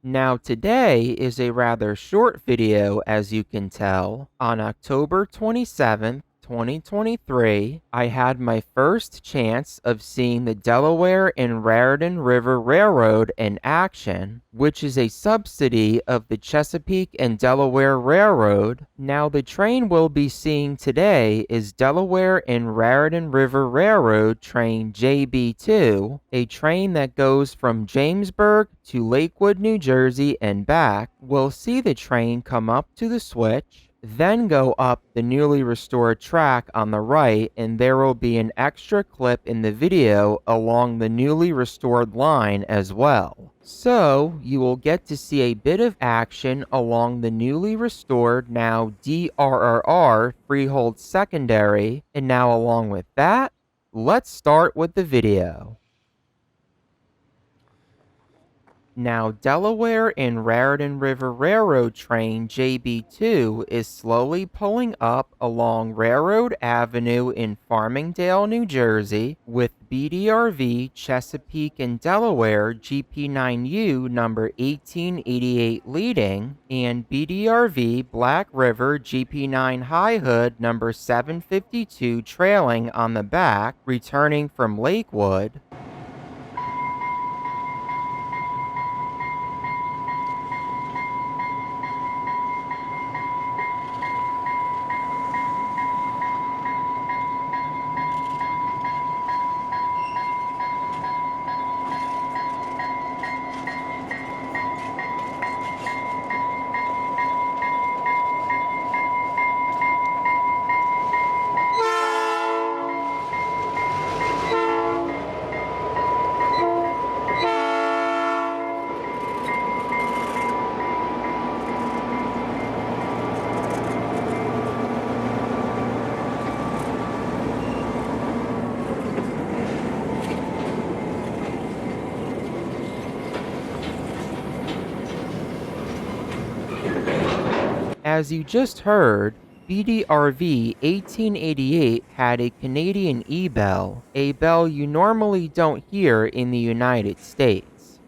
Now today is a rather short video, as you can tell. On October 27th, 2023, I had my first chance of seeing the Delaware and Raritan River Railroad in action, which is a subsidy of the Chesapeake and Delaware Railroad. Now the train we'll be seeing today is Delaware and Raritan River Railroad Train JB2, a train that goes from Jamesburg to Lakewood, New Jersey and back. We'll see the train come up to the switch, then go up the newly restored track on the right, and there will be an extra clip in the video along the newly restored line as well. So, you will get to see a bit of action along the newly restored, now DRRR Freehold Secondary, and now along with that, let's start with the video. Now, Delaware and Raritan River Railroad Train JB2 is slowly pulling up along Railroad Avenue in Farmingdale, New Jersey, with BDRV Chesapeake and Delaware GP9U number 1888 leading, and BDRV Black River GP9 High Hood number 752 trailing on the back, returning from Lakewood. As you just heard, BDRV 1888 had a Canadian E-bell, a bell you normally don't hear in the United States.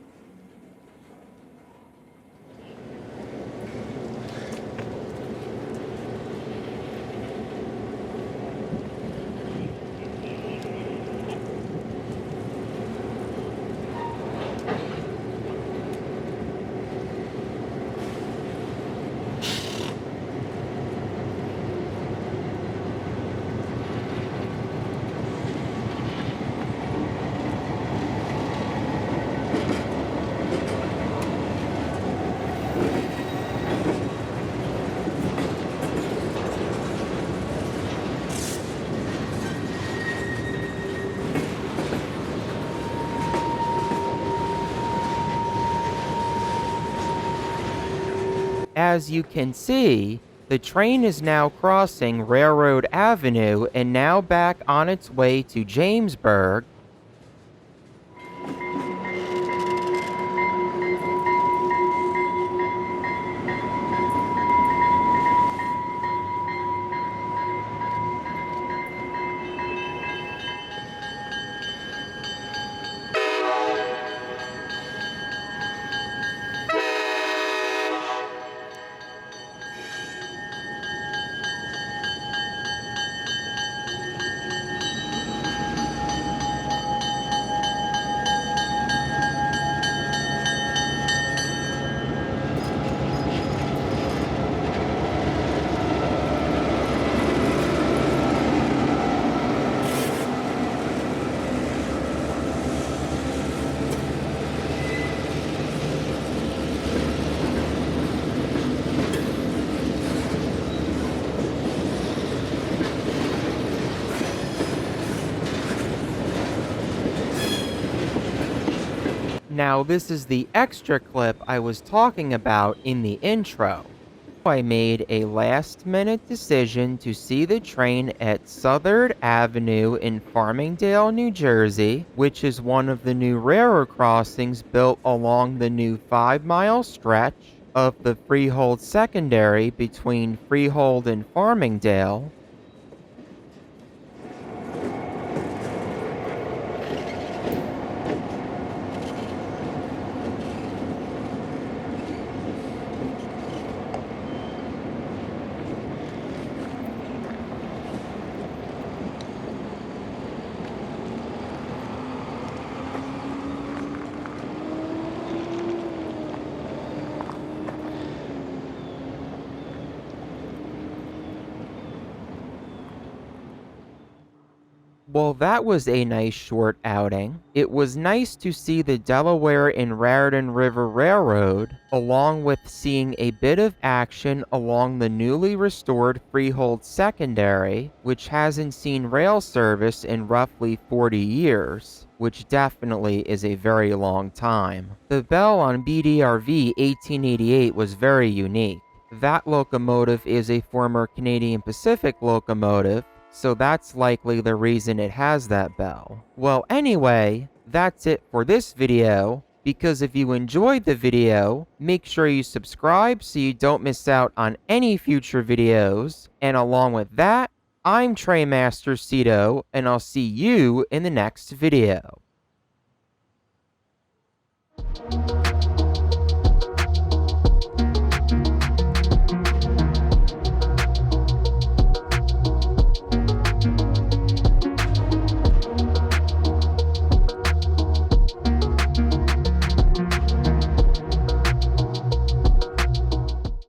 As you can see, the train is now crossing Railroad Avenue and now back on its way to Jamesburg. Now, this is the extra clip I was talking about in the intro. I made a last-minute decision to see the train at Southern Avenue in Farmingdale, New Jersey, which is one of the new railroad crossings built along the new 5-mile stretch of the Freehold Secondary between Freehold and Farmingdale. Well, that was a nice short outing. It was nice to see the Delaware and Raritan River Railroad, along with seeing a bit of action along the newly restored Freehold Secondary, which hasn't seen rail service in roughly 40 years, which definitely is a very long time. The bell on BDRV 1888 was very unique. That locomotive is a former Canadian Pacific locomotive, so that's likely the reason it has that bell. Well, anyway, that's it for this video. Because if you enjoyed the video, make sure you subscribe so you don't miss out on any future videos. And along with that, I'm Traymaster Cito, and I'll see you in the next video.